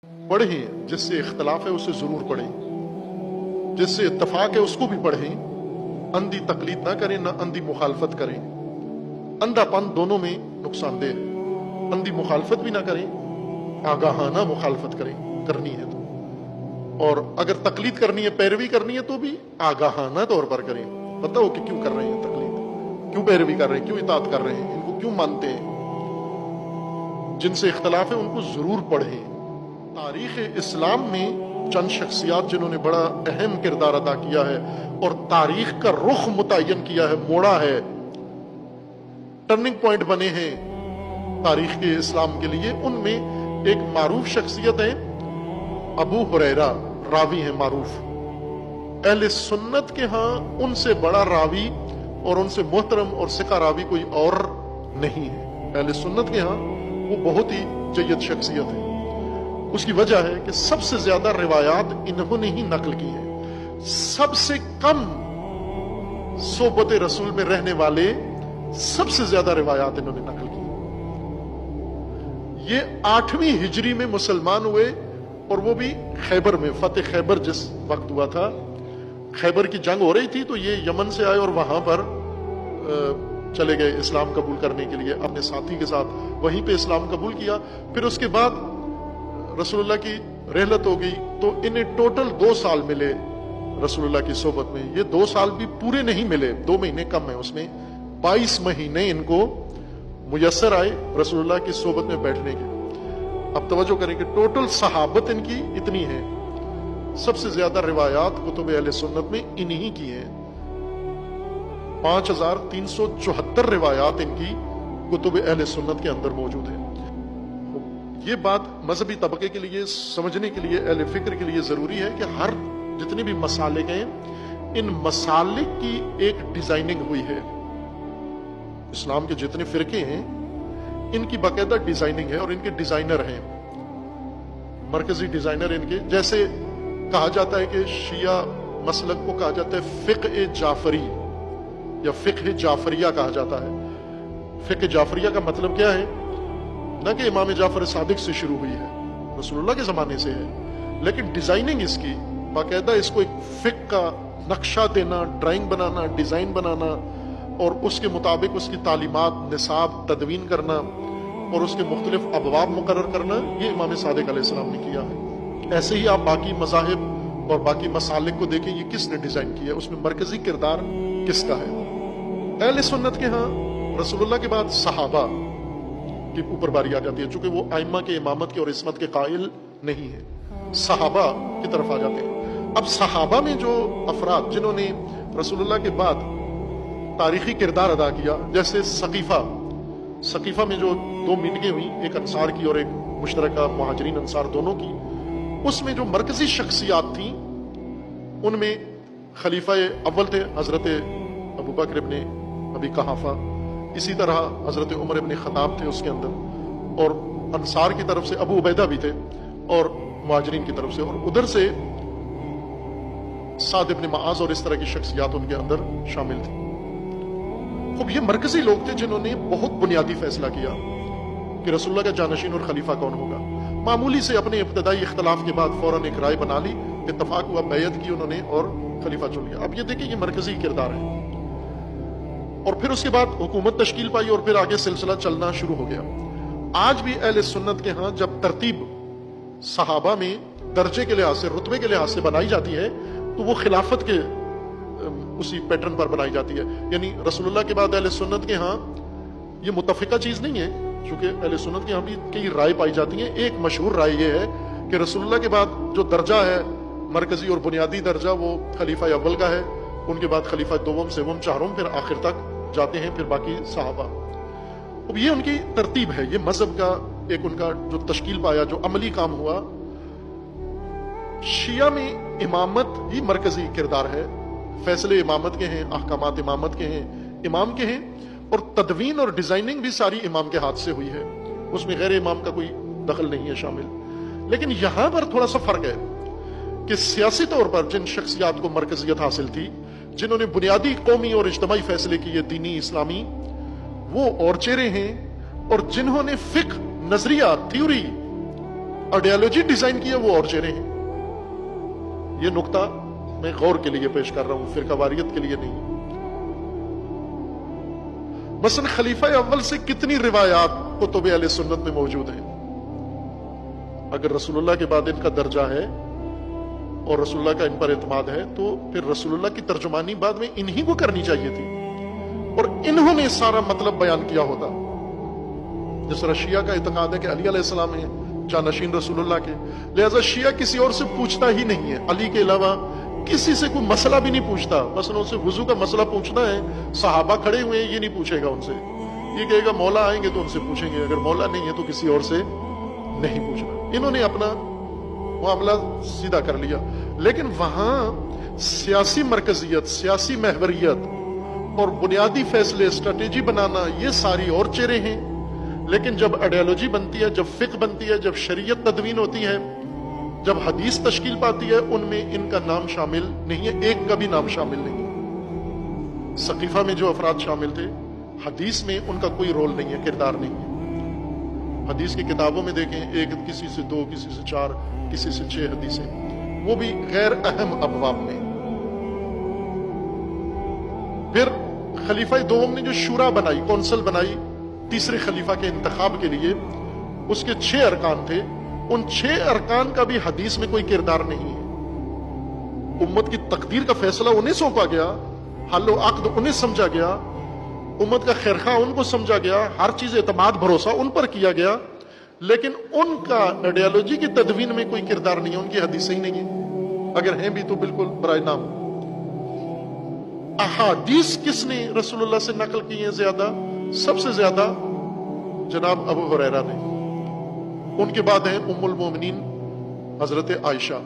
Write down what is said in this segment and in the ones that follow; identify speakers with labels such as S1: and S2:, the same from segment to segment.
S1: पढ़ें, जिससे इख्तलाफ है उसे जरूर पढ़ें, जिससे इत्तफाक है उसको भी पढ़ें। अंधी तकलीद ना करें, ना अंधी मुखालफत करें। अंधापन दोनों में नुकसानदेह है। अंधी मुखालफत भी ना करें, आगाहाना मुखालफत करें, करनी है तो। और अगर तकलीद करनी है, पैरवी करनी है, तो भी आगाहाना तौर पर करें। पता हो कि क्यों कर रहे हैं तकलीद, क्यों पैरवी कर रहे हैं, क्यों इताअत कर रहे हैं, इनको क्यों मानते हैं। जिनसे इख्तलाफ है उनको जरूर पढ़ें। तारीख इस्लाम में चंद शख्सियात जिन्होंने बड़ा अहम किरदार अदा किया है और तारीख का रुख मुतय्यन किया है, मोड़ा है, टर्निंग पॉइंट बने हैं तारीख के इस्लाम के लिए, उनमें एक मारूफ शख्सियत है अबू हुरैरा, रावी है मारूफ। अहले सुन्नत के यहाँ उनसे बड़ा रावी और उनसे मोहतरम और सिका रावी कोई और नहीं है। अहले सुन्नत के यहाँ वो बहुत ही जय्यद शख्सियत है। उसकी वजह है कि सबसे ज्यादा रिवायात इन्होंने ही नकल की है। सबसे कम सोबत रसूल में रहने वाले सबसे ज्यादा रिवायात इन्होंने नकल की। ये 8वीं हिजरी में मुसलमान हुए और वो भी खैबर में। फतेह खैबर जिस वक्त हुआ था, खैबर की जंग हो रही थी, तो ये यमन से आए और वहां पर चले गए इस्लाम कबूल करने के लिए। अपने साथी के साथ वहीं पे इस्लाम कबूल किया। फिर उसके बाद रसूलुल्लाह की रहलत हो गई, तो इन्हें टोटल 2 साल मिले रसूलुल्लाह की सोबत में। ये 2 साल भी पूरे नहीं मिले, 2 महीने कम है उसमें। 22 महीने इनको मुयस्सर आए रसूलुल्लाह की सोबत में बैठने के। अब तवज्जो करें कि टोटल सहाबत इनकी इतनी है। सबसे ज्यादा रिवायात कुतुब अहले सुन्नत में इन्हीं की है। 5374 रिवायात इनकी कुतुब अहले सुन्नत के अंदर मौजूद है। ये बात मजहबी तबके के लिए समझने के लिए, अहले फिक्र के लिए जरूरी है कि हर जितने भी मसालिक हैं, इन मसालिक की एक डिजाइनिंग हुई है। इस्लाम के जितने फिरके हैं इनकी बाकायदा डिजाइनिंग है और इनके डिजाइनर हैं, मरकजी डिजाइनर इनके। जैसे कहा जाता है कि शिया मसलक को कहा जाता है फिक्र जाफरी या फिक्र जाफरिया कहा जाता है। फिक्र जाफरिया का मतलब क्या है? न कि इमाम जाफर सादिक से शुरू हुई है, रसूलुल्लाह के जमाने से है, लेकिन डिजाइनिंग इसकी बाकायदा, इसको एक फिक का नक्शा देना, ड्राइंग बनाना, डिजाइन बनाना और उसके मुताबिक उसकी तालीमात, निसाब तदवीन करना और उसके मुख्तलिफ अबवाब मुकर्रर करना, ये इमाम सादिक अलैहिस्सलाम ने किया है। ऐसे ही आप बाकी मज़ाहिब और बाकी मसालिक को देखें, ये किसने डिजाइन किया, उसमें मरकजी किरदार किसका है। अहले सुन्नत के यहाँ रसूलुल्लाह के बाद सहाबा के ऊपर बारी आ जाती है, चूंकि वो आइम्मा के इमामत के और इस्मत के कायल नहीं है, सहाबा की तरफ आ जाते हैं। अब सहाबा में जो अफराद जिन्होंने रसूलुल्लाह के बाद तारीखी किरदार अदा किया, जैसे सकीफा में जो 2 मीटिंगें हुई, एक अंसार की और एक मुश्तरका मुहाजिरीन अंसार दोनों की, उसमें जो मरकजी शख्सियात थी उनमें खलीफा अव्वल थे हजरत अबू बकर इब्ने अबी कहाफा, इसी तरह हजरत उमर इब्ने खत्ताब थे उसके अंदर, और अंसार की तरफ से अबू उबैदा भी थे और मुहाजिरीन की तरफ से, और उधर से साद इब्ने मुआज और इस तरह की शख्सियात उनके अंदर शामिल थी। खूब ये मरकजी लोग थे जिन्होंने बहुत बुनियादी फैसला किया कि रसूलुल्लाह का जानशीन और खलीफा कौन होगा। मामूली से अपने इब्तदाई इख्तलाफ के बाद फौरन एक राय बना ली, इत्तफाक हुआ, बैयत की उन्होंने और खलीफा चुन लिया। अब ये देखिए, ये मरकजी किरदार है। और फिर उसके बाद हुकूमत तश्कील पाई और फिर आगे सिलसिला चलना शुरू हो गया। आज भी अहले सुन्नत के यहाँ जब तरतीब सहाबा में दर्जे के लिहाज से, रुतबे के लिहाज से बनाई जाती है, तो वो खिलाफत के उसी पैटर्न पर बनाई जाती है। यानी रसूलुल्लाह के बाद अहले सुन्नत के यहाँ ये मुतफिका चीज नहीं है, क्योंकि अहले सुन्नत के यहाँ भी कई राय पाई जाती है। एक मशहूर राय ये है कि रसूलुल्लाह के बाद जो दर्जा है मरकजी और बुनियादी दर्जा, वो खलीफा अव्वल का है, उनके बाद खलीफा दोम, सेवम, चारों, फिर आखिर तक जाते हैं, फिर बाकी सहाबा। अब ये उनकी तरतीब है, ये मजहब का एक उनका जो तश्कील पाया, जो अमली काम हुआ। शिया में इमामत ही मरकजी किरदार है, फैसले इमामत के हैं, अहकामात इमामत के हैं, इमाम के हैं, और तदवीन और डिजाइनिंग भी सारी इमाम के हाथ से हुई है, उसमें गैर इमाम का कोई दखल नहीं है शामिल। लेकिन यहां पर थोड़ा सा फर्क है कि सियासी तौर पर जिन शख्सियात को मरकजियत हासिल थी, जिन्होंने बुनियादी कौमी और इज्तमाई फैसले किए दीनी इस्लामी, वो और चेहरे हैं, और जिन्होंने फिक्र, नजरिया, थ्योरी आइडियोलॉजी डिजाइन की है वो और चेहरे हैं। ये नुक्ता मैं गौर के लिए पेश कर रहा हूं, फिरकावारियत के लिए नहीं। मसलन खलीफा अव्वल से कितनी रिवायात कुतुब अहले सुन्नत में मौजूद हैं। अगर रसूलुल्लाह के बाद इनका दर्जा है और रसूलुल्लाह का इन पर एतमाद है, तो फिर रसूलुल्लाह की तर्जुमानी बाद में इन्हीं को करनी चाहिए थी और इन्होंने सारा मतलब बयान किया होता। जिस तरह शिया का इत्तेकाद है कि अली अलैहिस्सलाम है जानशीन रसूलुल्लाह के, लिहाजा शिया किसी और से पूछता ही नहीं है। अली के अलावा किसी से कोई मसला भी नहीं पूछता। मसलन उनसे वुजू का मसला पूछना है, सहाबा खड़े हुए हैं, ये नहीं पूछेगा उनसे। ये कहेगा मौला आएंगे तो उनसे पूछेंगे, अगर मौला नहीं है तो किसी और से नहीं पूछना। इन्होंने अपना मामला सीधा कर लिया। लेकिन वहां सियासी मरकजियत, सियासी महवरियत और बुनियादी फैसले, स्ट्रेटेजी बनाना, ये सारी और चेहरे हैं। लेकिन जब आइडियोलॉजी बनती है, जब फिक्र बनती है, जब शरीयत तदवीन होती है, जब हदीस तश्कील पाती है, उनमें इनका नाम शामिल नहीं है, एक का भी नाम शामिल नहीं है। सकीफा में जो अफराद शामिल थे, हदीस में उनका कोई रोल नहीं है, किरदार नहीं है। हदीस की किताबों में देखें, एक किसी से 2, किसी से 4, किसी से 6 हदीसें, वो भी गैर अहम अबवाब में। फिर खलीफा दोम ने जो शूरा बनाई, कौंसल बनाई तीसरे खलीफा के इंतखाब के लिए, उसके 6 अरकान थे। उन 6 अरकान का भी हदीस में कोई किरदार नहीं है। उम्मत की तकदीर का फैसला उन्हें सौंपा गया, हल्लो अक्द उन्हें समझा गया, उम्मत का खैरखा उनको समझा गया, हर चीज एतमाद भरोसा उन पर किया गया। लेकिन उनका आइडियोलॉजी की तदवीन में कोई किरदार नहीं है, उनकी हदीसें ही नहीं है। अगर हैं भी तो बिल्कुल बराए नाम। अहादीस किसने रसूलुल्लाह से नकल की है ज्यादा? सबसे ज्यादा जनाब अबू हुरैरा ने। उनके बाद है उम्मुल मोमिनीन हजरत आयशा।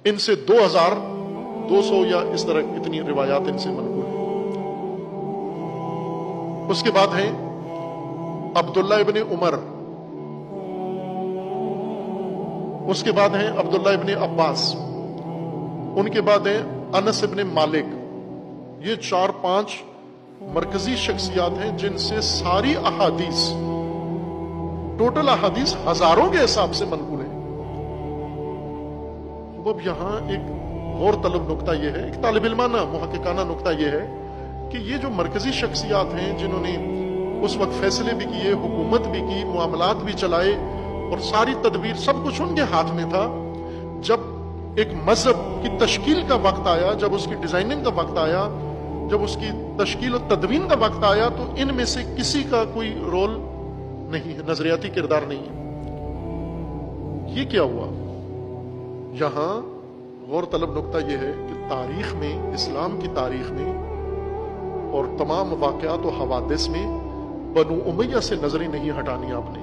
S1: इनसे 2200 या इस तरह इतनी रिवायात इनसे मनकूल है। उसके बाद है अब्दुल्ला इब्ने उमर, उसके बाद है अब्दुल्ला इब्ने अब्बास, उनके बाद है अनस इब्ने मालिक। ये 4-5 मरकजी शख्सियात हैं जिनसे सारी अहादीस, टोटल अहादीस हजारों के हिसाब से मनकूल है। अब यहां एक गौर तलब नुक्ता यह है, एक तालिब इल्माना मुहक्किकाना नुक्ता यह है कि ये जो मरकजी शख्सियात हैं जिन्होंने उस वक्त फैसले भी किए, हुकूमत भी की, मामलात भी चलाए और सारी तदबीर सब कुछ उनके हाथ में था, जब एक मजहब की तश्कील का वक्त आया, जब उसकी डिजाइनिंग का वक्त आया, जब उसकी तश्कील और तदवीन का वक्त आया, तो इनमें से किसी का कोई रोल नहीं है, नजरियाती किरदार नहीं है। ये क्या हुआ? यहां गौर तलब नुक्ता यह है कि तारीख में, इस्लाम की तारीख में और तमाम वाक़यात और हवादिस में बनु उमैया से नजरें नहीं हटानी आपने।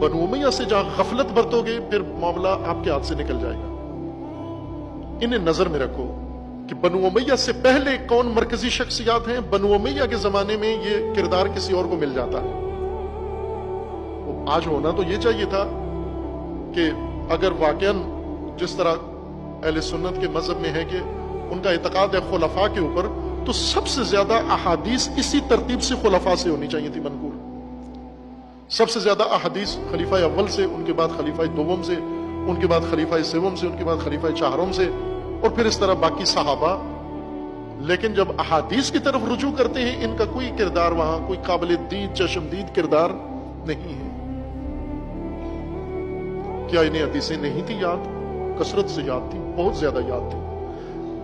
S1: बनु उमैया से जहां गफलत बरतोगे फिर मामला आपके हाथ से निकल जाएगा। इन्हें नजर में रखो कि बनु उमैया से पहले कौन मरकजी शख्सियात हैं। बनु उमैया के जमाने में ये किरदार किसी और को मिल जाता है। तो आज होना तो ये चाहिए था कि अगर वाकईन जिस तरह अहले सुन्नत के मजहब में है कि उनका इत्तेकाद है खुलफा के ऊपर, तो सबसे ज्यादा अहादीस इसी तरतीब से खुलफा से होनी चाहिए थी मनकूल। सबसे ज्यादा अहादीस खलीफा अव्वल से, उनके बाद खलीफा दोम से, उनके बाद खलीफा सेवम से, उनके बाद खलीफा चाहरम से, और फिर इस तरह बाकी सहाबा। लेकिन जब अहादीस की तरफ रुजू करते हैं, इनका कोई किरदार वहां, कोई काबिल दीद चशमदीद किरदार नहीं है। क्या इन्हें हदीसें नहीं थी याद? कसरत से याद थी, बहुत ज्यादा याद थी।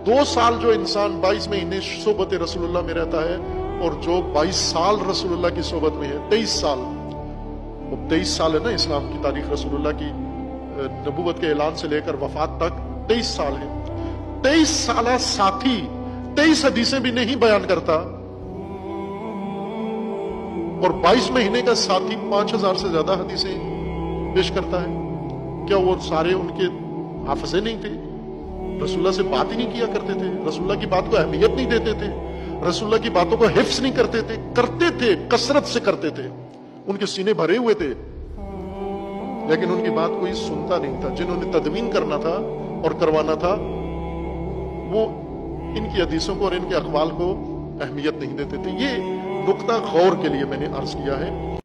S1: 2 साल जो इंसान 22 महीने सोबत रसूलुल्लाह में रहता है और जो 22 साल रसूलुल्लाह की सोबत में है, 23 साल, वो 23 साल है ना इस्लाम की तारीख, रसूलुल्लाह की नबूवत के ऐलान से लेकर वफात तक 23 साल है। 23 साल साथी 23 हदीसें भी नहीं बयान करता और 22 महीने का साथी 5000 से ज्यादा हदीसें पेश करता है। क्या वो सारे उनके हाफिज़े नहीं थे? रसूलुल्लाह से बात ही नहीं किया करते थे, रसूलुल्लाह की बात को अहमियत नहीं देते थे, रसूलुल्लाह की बातों को हिफ्स नहीं करते थे? करते थे, कसरत से करते थे, उनके सीने भरे हुए थे, लेकिन उनकी बात कोई सुनता नहीं था। जिन्होंने तदवीन करना था और करवाना था, वो इनकी हदीसों को और इनके अक़वाल को अहमियत नहीं देते थे। ये नुक्ता गौर के लिए मैंने अर्ज किया है।